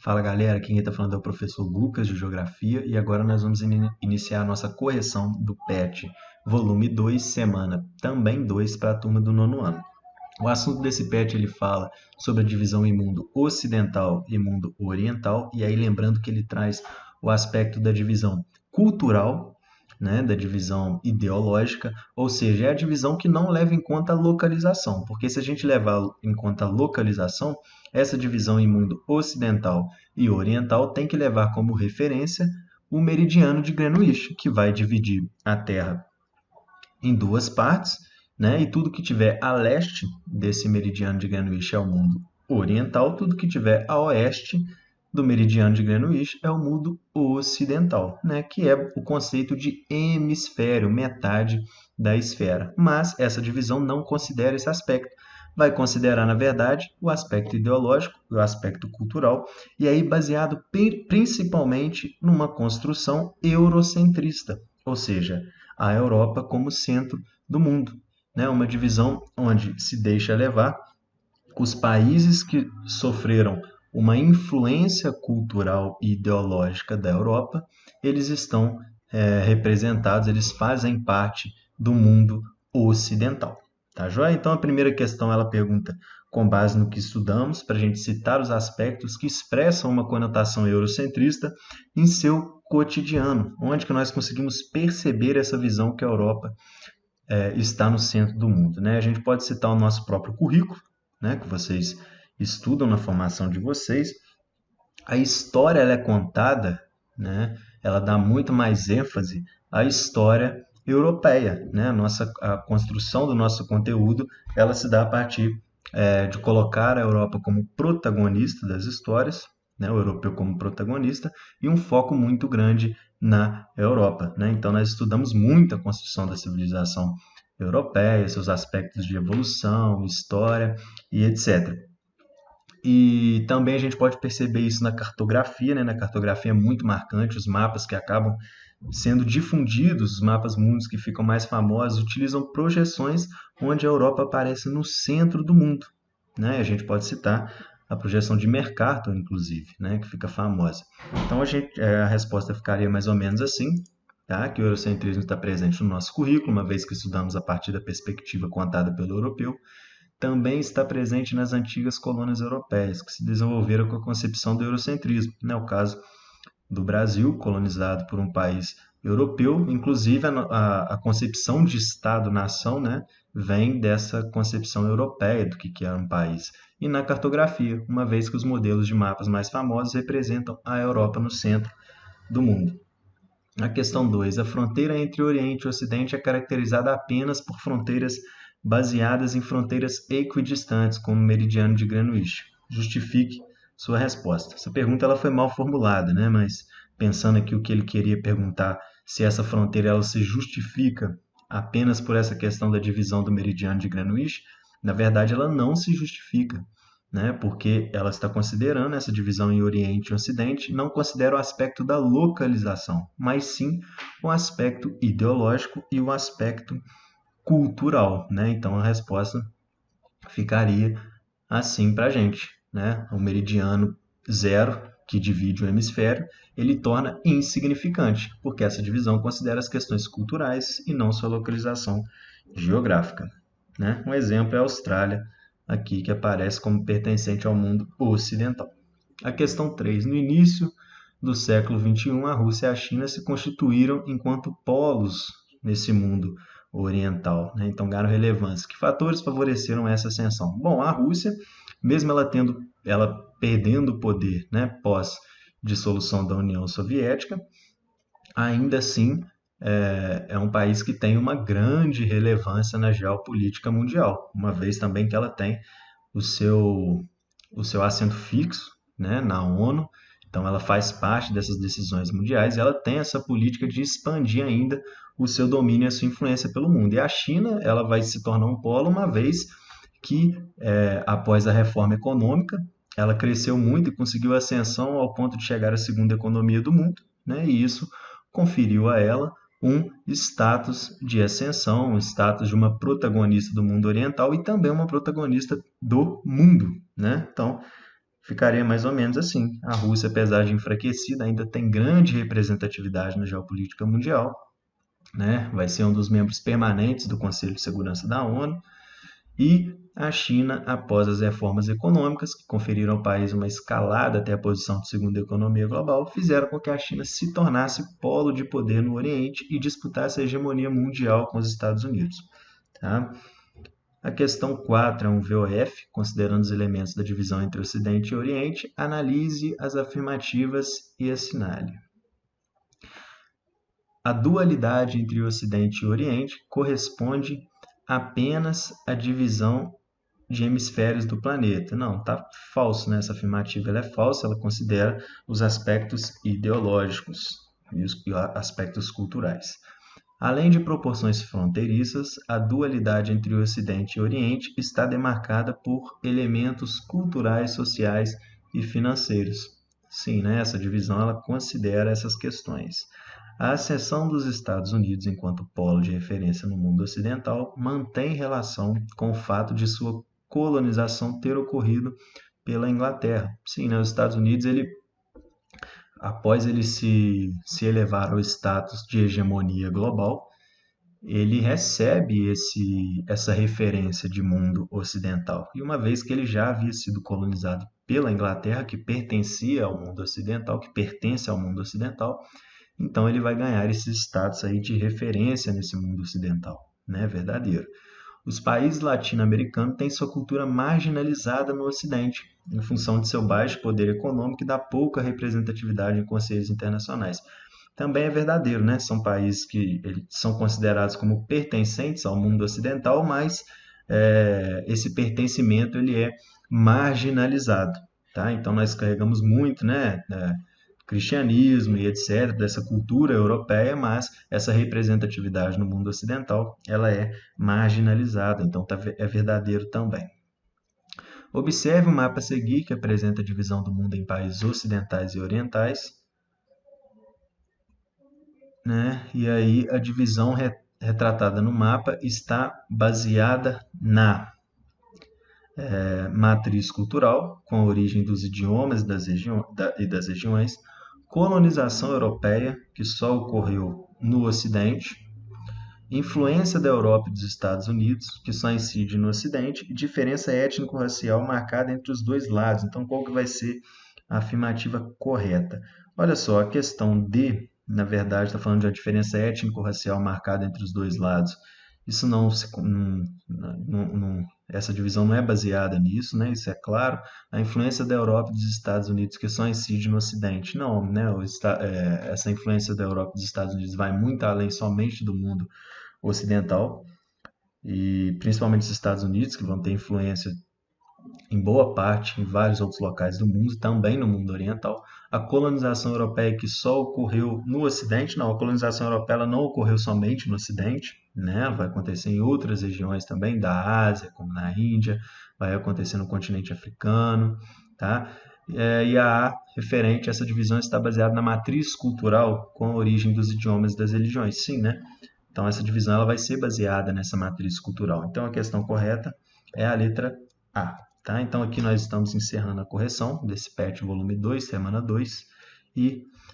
Fala galera, quem está falando é o professor Lucas de Geografia e agora nós vamos iniciar a nossa correção do PET, volume 2, semana também 2 para a turma do nono ano. O assunto desse PET ele fala sobre a divisão em mundo ocidental e mundo oriental, e aí lembrando que ele traz o aspecto da divisão cultural, né, da divisão ideológica, ou seja, é a divisão que não leva em conta a localização, porque se a gente levar em conta a localização, essa divisão em mundo ocidental e oriental tem que levar como referência o meridiano de Greenwich, que vai dividir a Terra em duas partes, né? E tudo que tiver a leste desse meridiano de Greenwich é o mundo oriental, tudo que tiver a oeste do meridiano de Greenwich é o mundo ocidental, né? Que é o conceito de hemisfério, metade da esfera. Mas essa divisão não considera esse aspecto. Vai considerar, na verdade, o aspecto ideológico, o aspecto cultural, e aí baseado principalmente numa construção eurocentrista, ou seja, a Europa como centro do mundo, né? Uma divisão onde se deixa levar os países que sofreram uma influência cultural e ideológica da Europa, eles estão representados, eles fazem parte do mundo ocidental. Tá joia? Então a primeira questão ela pergunta com base no que estudamos, para a gente citar os aspectos que expressam uma conotação eurocentrista em seu cotidiano, onde que nós conseguimos perceber essa visão que a Europa está no centro do mundo, né? A gente pode citar o nosso próprio currículo, né, que vocês estudam na formação de vocês. A história ela é contada, né? Ela dá muito mais ênfase à história europeia, né? A construção do nosso conteúdo ela se dá a partir de colocar a Europa como protagonista das histórias, né? O europeu como protagonista e um foco muito grande na Europa, né? Então nós estudamos muito a construção da civilização europeia, seus aspectos de evolução, história e etc. E também a gente pode perceber isso na cartografia, né? Na cartografia é muito marcante, os mapas que acabam sendo difundidos, os mapas mundos que ficam mais famosos, utilizam projeções onde a Europa aparece no centro do mundo, né? A gente pode citar a projeção de Mercator, inclusive, né? Que fica famosa. Então a resposta ficaria mais ou menos assim, tá? Que o eurocentrismo está presente no nosso currículo, uma vez que estudamos a partir da perspectiva contada pelo europeu. Também está presente nas antigas colônias europeias, que se desenvolveram com a concepção do eurocentrismo, né? O caso do Brasil, colonizado por um país europeu, inclusive a concepção de Estado-nação, né, vem dessa concepção europeia do que é um país. E na cartografia, uma vez que os modelos de mapas mais famosos representam a Europa no centro do mundo. A questão 2. A fronteira entre Oriente e Ocidente é caracterizada apenas por fronteiras baseadas em fronteiras equidistantes, como o meridiano de Greenwich. Justifique sua resposta. Essa pergunta ela foi mal formulada, né? Mas pensando aqui o que ele queria perguntar, se essa fronteira ela se justifica apenas por essa questão da divisão do meridiano de Greenwich, na verdade ela não se justifica, né? Porque ela está considerando essa divisão em Oriente e Ocidente, não considera o aspecto da localização, mas sim o aspecto ideológico e o aspecto cultural, né? Então a resposta ficaria assim para a gente, né? O meridiano zero, que divide o hemisfério, ele torna insignificante, porque essa divisão considera as questões culturais e não sua localização geográfica, né? Um exemplo é a Austrália, aqui que aparece como pertencente ao mundo ocidental. A questão 3. No início do século XXI, a Rússia e a China se constituíram enquanto polos nesse mundo oriental, né? Então ganharam relevância. Que fatores favoreceram essa ascensão? Bom, a Rússia, mesmo ela perdendo o poder, né, pós dissolução da União Soviética, ainda assim é um país que tem uma grande relevância na geopolítica mundial, uma vez também que ela tem o seu, o seu assento fixo, né, na ONU, então ela faz parte dessas decisões mundiais e ela tem essa política de expandir ainda o seu domínio e a sua influência pelo mundo. E a China ela vai se tornar um polo uma vez que, após a reforma econômica, ela cresceu muito e conseguiu ascensão ao ponto de chegar à segunda economia do mundo, né? E isso conferiu a ela um status de ascensão, um status de uma protagonista do mundo oriental e também uma protagonista do mundo, né? Então, ficaria mais ou menos assim. A Rússia, apesar de enfraquecida, ainda tem grande representatividade na geopolítica mundial, né? Vai ser um dos membros permanentes do Conselho de Segurança da ONU. E a China, após as reformas econômicas, que conferiram ao país uma escalada até a posição de segunda economia global, fizeram com que a China se tornasse polo de poder no Oriente e disputasse a hegemonia mundial com os Estados Unidos. Tá? A questão 4 é um VOF, considerando os elementos da divisão entre Ocidente e Oriente, analise as afirmativas e assinale. A dualidade entre Ocidente e Oriente corresponde apenas à divisão de hemisférios do planeta. Não, está falso, né? Essa afirmativa ela é falsa, ela considera os aspectos ideológicos e os aspectos culturais. Além de proporções fronteiriças, a dualidade entre o Ocidente e o Oriente está demarcada por elementos culturais, sociais e financeiros. Sim, né? Essa divisão ela considera essas questões. A ascensão dos Estados Unidos enquanto polo de referência no mundo ocidental mantém relação com o fato de sua colonização ter ocorrido pela Inglaterra. Sim, né? Os Estados Unidos, após ele se elevar ao status de hegemonia global, ele recebe essa referência de mundo ocidental. E uma vez que ele já havia sido colonizado pela Inglaterra, que pertencia ao mundo ocidental, que pertence ao mundo ocidental, então ele vai ganhar esse status aí de referência nesse mundo ocidental, né? Verdadeiro. Os países latino-americanos têm sua cultura marginalizada no Ocidente, em função de seu baixo poder econômico e da pouca representatividade em conselhos internacionais. Também é verdadeiro, né? São países que são considerados como pertencentes ao mundo ocidental, mas esse pertencimento ele é marginalizado, tá? Então nós carregamos muito, né? Cristianismo e etc., dessa cultura europeia, mas essa representatividade no mundo ocidental ela é marginalizada, então é verdadeiro também. Observe o mapa a seguir, que apresenta a divisão do mundo em países ocidentais e orientais, né? E aí a divisão retratada no mapa está baseada na matriz cultural, com a origem dos idiomas e das regiões, colonização europeia, que só ocorreu no Ocidente, influência da Europa e dos Estados Unidos, que só incide no Ocidente, e diferença étnico-racial marcada entre os dois lados. Então, qual que vai ser a afirmativa correta? Olha só, a questão D, na verdade, está falando de uma diferença étnico-racial marcada entre os dois lados. Isso essa divisão não é baseada nisso, né? Isso é claro. A influência da Europa e dos Estados Unidos que só incide no Ocidente. Não, né? Essa influência da Europa e dos Estados Unidos vai muito além somente do mundo ocidental, e principalmente os Estados Unidos, que vão ter influência em boa parte em vários outros locais do mundo, também no mundo oriental. A colonização europeia que só ocorreu no Ocidente, não, a colonização europeia não ocorreu somente no Ocidente, né? Vai acontecer em outras regiões também, da Ásia, como na Índia, vai acontecer no continente africano, tá? E a referente a essa divisão está baseada na matriz cultural com a origem dos idiomas e das religiões. Sim, né? Então essa divisão ela vai ser baseada nessa matriz cultural. Então a questão correta é a letra A. Tá? Então aqui nós estamos encerrando a correção desse PET volume 2, semana 2, e